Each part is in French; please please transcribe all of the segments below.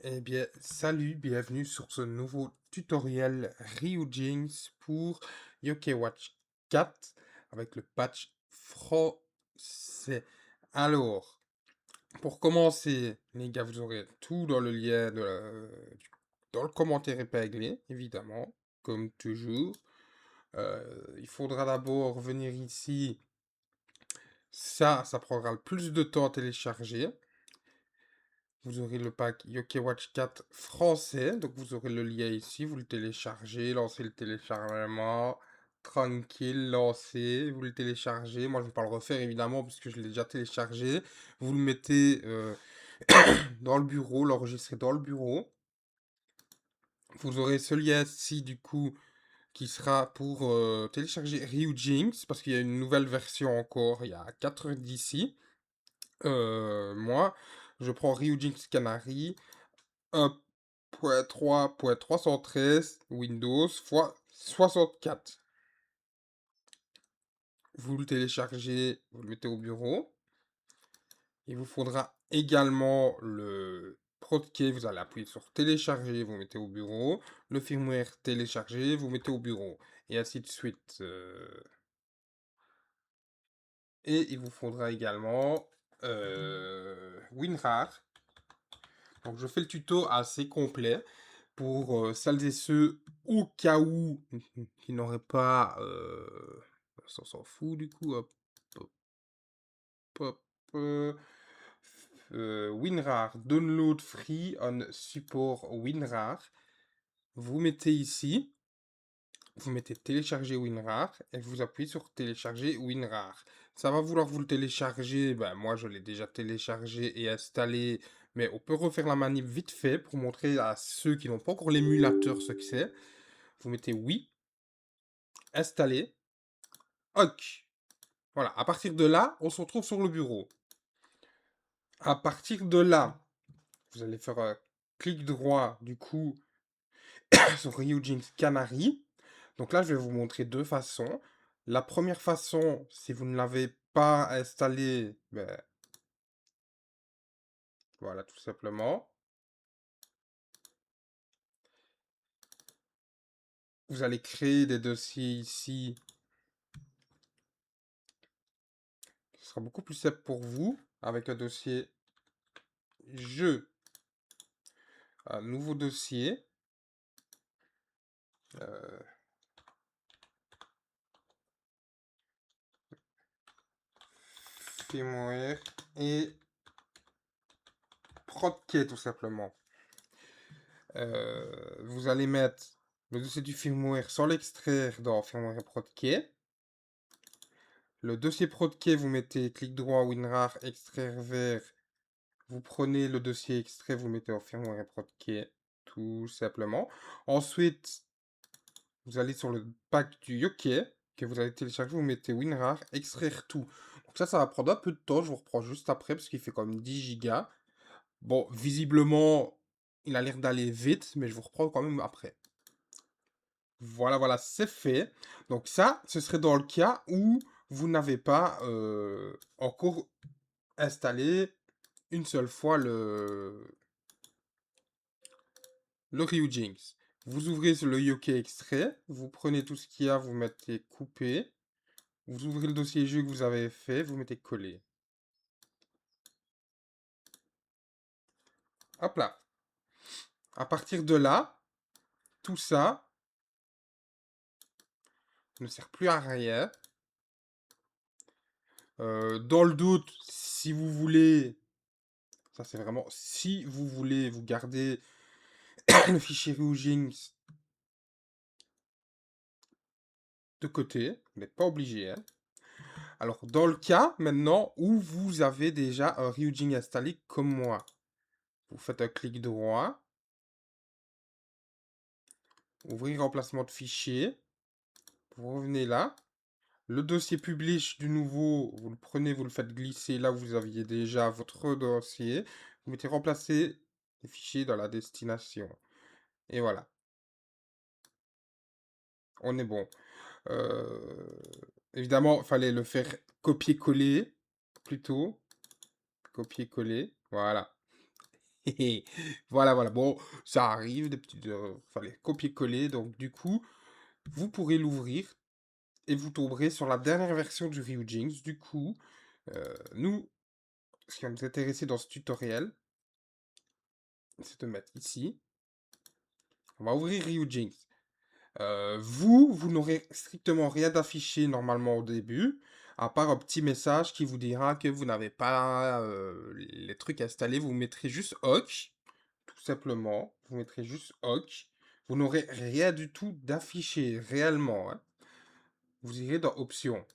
Eh bien, salut, bienvenue sur ce nouveau tutoriel Ryujinx pour Yoke Watch 4 avec le patch français. Alors, pour commencer, les gars, vous aurez tout dans le lien dans le commentaire épinglé, évidemment, comme toujours. Il faudra d'abord venir ici. Ça prendra le plus de temps à télécharger. Vous aurez le pack Yoke Watch 4 français. Donc vous aurez le lien ici. Vous le téléchargez, lancez le téléchargement. Tranquille, lancez, vous le téléchargez. Moi je ne vais pas le refaire évidemment puisque je l'ai déjà téléchargé. Vous le mettez dans le bureau, l'enregistrez dans le bureau. Vous aurez ce lien-ci du coup qui sera pour télécharger Ryujinx parce qu'il y a une nouvelle version encore. Il y a 4 d'ici. Moi, je prends Ryujinx Canary. 1.3.313 Windows x 64. Vous le téléchargez, vous le mettez au bureau. Il vous faudra également le ProdKey, vous allez appuyer sur télécharger, vous mettez au bureau. Le firmware téléchargé, vous mettez au bureau. Et ainsi de suite. Et il vous faudra également WinRAR. Donc je fais le tuto assez complet pour celles et ceux au cas où qui n'auraient pas... ça on s'en fout du coup. Hop, hop, hop, WinRAR, download free on support WinRAR. Vous mettez ici, vous mettez télécharger WinRAR et vous appuyez sur télécharger WinRAR. Ça va vouloir vous le télécharger. Ben, moi, je l'ai déjà téléchargé et installé. Mais on peut refaire la manip vite fait pour montrer à ceux qui n'ont pas encore l'émulateur ce que c'est. Vous mettez oui, installer, OK. Voilà, à partir de là, on se retrouve sur le bureau. À partir de là, vous allez faire un clic droit, du coup, sur Ryujinx Canary. Donc là, je vais vous montrer deux façons. La première façon, si vous ne l'avez pas installé, ben, voilà, tout simplement. Vous allez créer des dossiers ici. Ce sera beaucoup plus simple pour vous avec un dossier jeu. Un nouveau dossier. Euh, firmware et ProdKey tout simplement. Vous allez mettre le dossier du firmware sans l'extraire dans firmware et ProdKey. Le dossier ProdKey, vous mettez clic droit, WinRAR, extraire vers. Vous prenez le dossier extrait, vous mettez en firmware et ProdKey, tout simplement. Ensuite, vous allez sur le pack du Yoke que vous allez télécharger, vous mettez WinRAR, extraire tout. Donc ça va prendre un peu de temps, je vous reprends juste après parce qu'il fait quand même 10 Go. Bon, visiblement, il a l'air d'aller vite, mais je vous reprends quand même après. Voilà, voilà, c'est fait. Donc ça, ce serait dans le cas où vous n'avez pas encore installé une seule fois le Ryujinx. Vous ouvrez le Yoke extrait, vous prenez tout ce qu'il y a, vous mettez couper, vous ouvrez le dossier jeu que vous avez fait, vous mettez coller. Hop là. À partir de là, tout ça ne sert plus à rien. Dans le doute, si vous voulez, ça c'est vraiment, si vous voulez vous garder le fichier Ryujinx de côté, vous n'êtes pas obligé, hein. Alors, dans le cas, maintenant, où vous avez déjà un Ryujinx installé comme moi, vous faites un clic droit, ouvrir remplacement de fichier, vous revenez là, le dossier publish du nouveau, vous le prenez, vous le faites glisser là où vous aviez déjà votre dossier, vous mettez remplacer les fichiers dans la destination. Et voilà, on est bon. Euh, Évidemment, il fallait le faire copier-coller plutôt. Copier-coller, voilà. Voilà, voilà. Bon, ça arrive, des petites, fallait copier-coller. Donc, du coup, vous pourrez l'ouvrir et vous tomberez sur la dernière version du Ryujinx. Du coup, nous, ce qui va nous intéresser dans ce tutoriel, c'est de mettre ici. On va ouvrir Ryujinx. Vous n'aurez strictement rien d'affiché normalement au début, à part un petit message qui vous dira que vous n'avez pas les trucs installés. Vous mettrez juste OK, tout simplement. Vous mettrez juste OK. Vous n'aurez rien du tout d'affiché réellement, hein. Vous irez dans Options.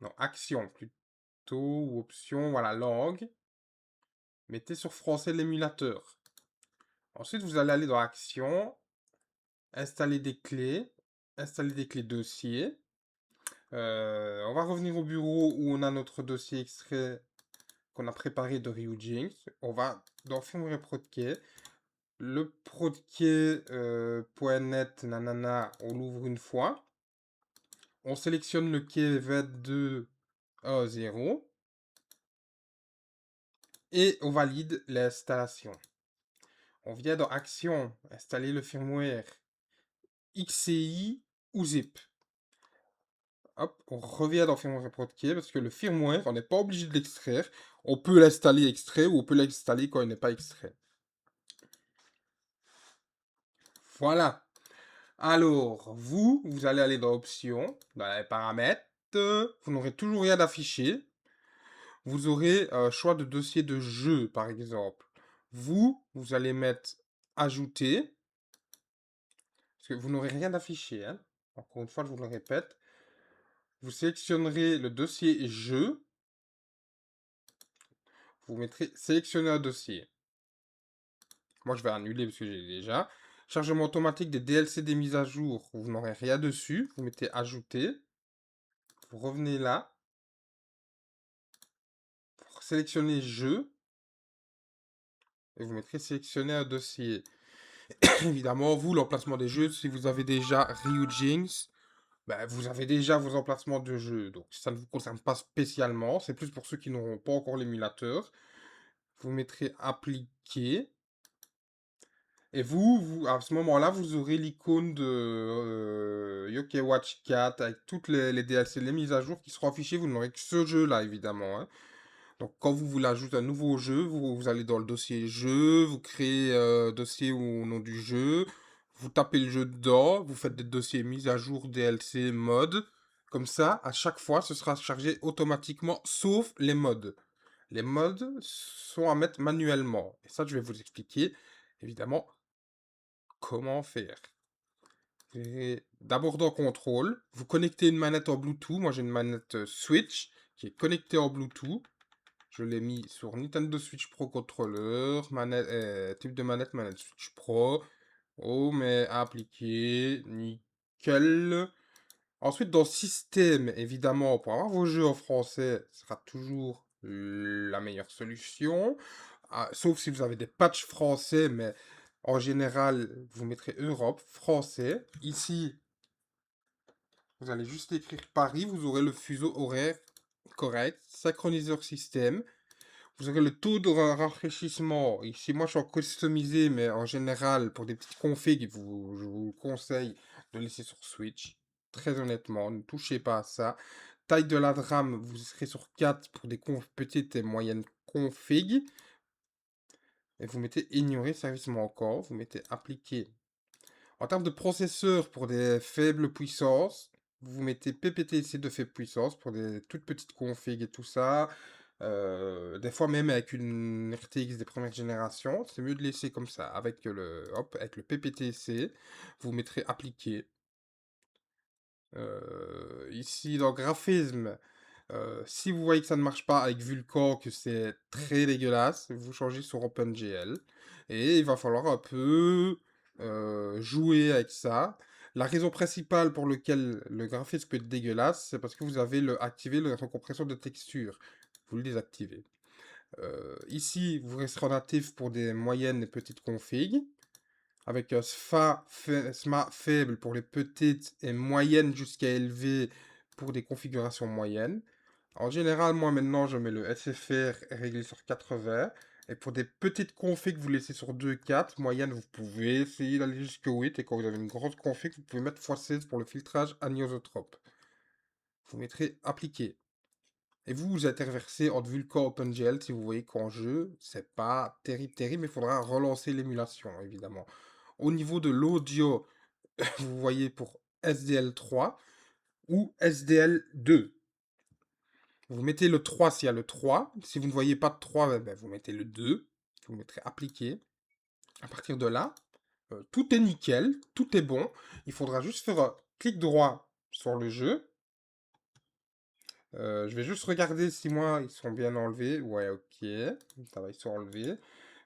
Non, Action plutôt, ou Options, voilà, langue. Mettez sur français l'émulateur. Ensuite, vous allez aller dans Action, installer des clés dossier. On va revenir au bureau où on a notre dossier extrait qu'on a préparé de Ryujinx. On va dans Firmware Protkey. Le Protkey .net, nanana, on l'ouvre une fois. On sélectionne le quai V2A0 et on valide l'installation. On vient dans Action, installer le firmware XCI ou ZIP. Hop, on revient dans Firmware Protkey parce que le firmware, on n'est pas obligé de l'extraire. On peut l'installer extrait ou on peut l'installer quand il n'est pas extrait. Voilà. Alors, vous allez aller dans Options, dans les paramètres. Vous n'aurez toujours rien d'affiché. Vous aurez un choix de dossier de jeu, par exemple. Vous allez mettre Ajouter. Parce que vous n'aurez rien d'affiché, hein. Encore une fois, je vous le répète. Vous sélectionnerez le dossier jeu. Vous mettrez sélectionner un dossier. Moi, je vais annuler parce que j'ai déjà. Chargement automatique des DLC des mises à jour. Vous n'aurez rien dessus. Vous mettez ajouter. Vous revenez là. Pour sélectionner jeu. Et vous mettrez sélectionner un dossier. Évidemment, vous, l'emplacement des jeux, si vous avez déjà Ryujinx, ben, vous avez déjà vos emplacements de jeux. Donc, ça ne vous concerne pas spécialement. C'est plus pour ceux qui n'auront pas encore l'émulateur. Vous mettrez appliquer. Et à ce moment-là, vous aurez l'icône de Yokai Watch 4 avec toutes les DLC, les mises à jour qui seront affichées. Vous n'aurez que ce jeu-là, évidemment, hein. Donc, quand vous voulez ajouter un nouveau jeu, vous allez dans le dossier jeu, vous créez un dossier au nom du jeu, vous tapez le jeu dedans, vous faites des dossiers mises à jour, DLC, mode. Comme ça, à chaque fois, ce sera chargé automatiquement, sauf les modes. Les modes sont à mettre manuellement. Et ça, je vais vous expliquer, évidemment, comment faire. D'abord dans contrôle, vous connectez une manette en Bluetooth. Moi j'ai une manette Switch qui est connectée en Bluetooth. Je l'ai mis sur Nintendo Switch Pro Controller, type de manette Switch Pro. Oh mais appliqué, nickel. Ensuite dans système, évidemment, pour avoir vos jeux en français, ce sera toujours la meilleure solution. Ah, sauf si vous avez des patchs français, mais en général, vous mettrez Europe, français. Ici, vous allez juste écrire Paris, vous aurez le fuseau horaire correct, synchroniseur système. Vous aurez le taux de rafraîchissement. Ici, moi, je suis en customisé, mais en général, pour des petites configs, je vous conseille de laisser sur Switch. Très honnêtement, ne touchez pas à ça. Taille de la RAM, vous serez sur 4 pour des petites et moyennes configs. Et vous mettez ignorer service manquant. Vous mettez appliquer. En termes de processeur, pour des faibles puissances, vous mettez PPTC de faible puissance pour des toutes petites configs et tout ça. Des fois même avec une RTX des premières générations, c'est mieux de laisser comme ça. Avec le PPTC, vous mettrez appliquer. Ici dans graphisme, si vous voyez que ça ne marche pas avec Vulkan, que c'est très dégueulasse, vous changez sur OpenGL. Et il va falloir un peu jouer avec ça. La raison principale pour laquelle le graphisme peut être dégueulasse, c'est parce que vous avez activé la recompression de texture. Vous le désactivez. Ici, vous resterez en natif pour des moyennes et petites configs. Avec un SMA faible pour les petites et moyennes jusqu'à élevées pour des configurations moyennes. En général, moi maintenant, je mets le SFR réglé sur 80 Et pour des petites configs que vous laissez sur 2,4, moyenne, vous pouvez essayer d'aller jusqu'à 8. Et quand vous avez une grosse config, vous pouvez mettre x16 pour le filtrage anisotrope. Vous mettrez appliquer. Et vous interversez entre Vulkan OpenGL si vous voyez qu'en jeu, c'est pas terrible, mais il faudra relancer l'émulation, évidemment. Au niveau de l'audio, vous voyez pour SDL3 ou SDL2. Vous mettez le 3 s'il y a le 3. Si vous ne voyez pas de 3, ben, vous mettez le 2. Vous mettrez appliquer. À partir de là, tout est nickel, tout est bon. Il faudra juste faire un clic droit sur le jeu. Je vais juste regarder si moi ils sont bien enlevés. Ouais, ok. Ça va, ils sont enlevés.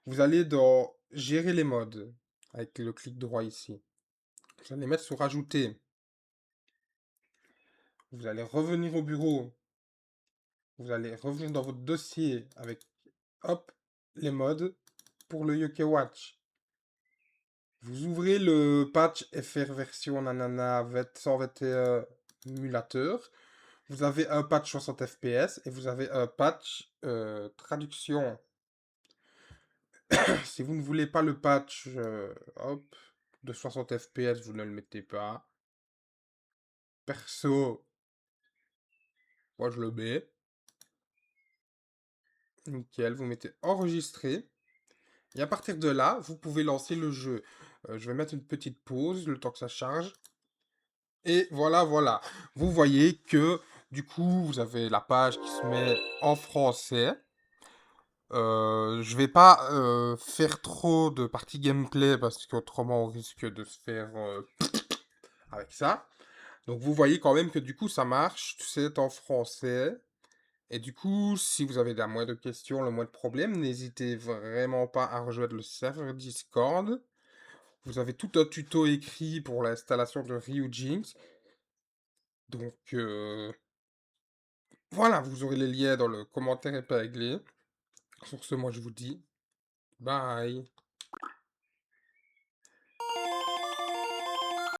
Vous allez dans gérer les modes avec le clic droit ici. Vous allez mettre sur ajouter. Vous allez revenir au bureau. Vous allez revenir dans votre dossier avec, hop, les modes pour le Yoke Watch. Vous ouvrez le patch FR version nanana 121 émulateur. Vous avez un patch 60 fps et vous avez un patch traduction. Si vous ne voulez pas le patch hop, de 60 fps, vous ne le mettez pas. Perso, moi je le mets. Nickel, vous mettez enregistrer. Et à partir de là, vous pouvez lancer le jeu. Je vais mettre une petite pause, le temps que ça charge. Et voilà, voilà. Vous voyez que du coup, vous avez la page qui se met en français. Je vais pas faire trop de parties gameplay parce qu'autrement on risque de se faire avec ça. Donc vous voyez quand même que du coup ça marche, c'est en français. Et du coup, si vous avez la moindre question, le moindre problème, n'hésitez vraiment pas à rejoindre le serveur Discord. Vous avez tout un tuto écrit pour l'installation de Ryujinx. Donc voilà, vous aurez les liens dans le commentaire épinglé. Sur ce, moi je vous dis bye.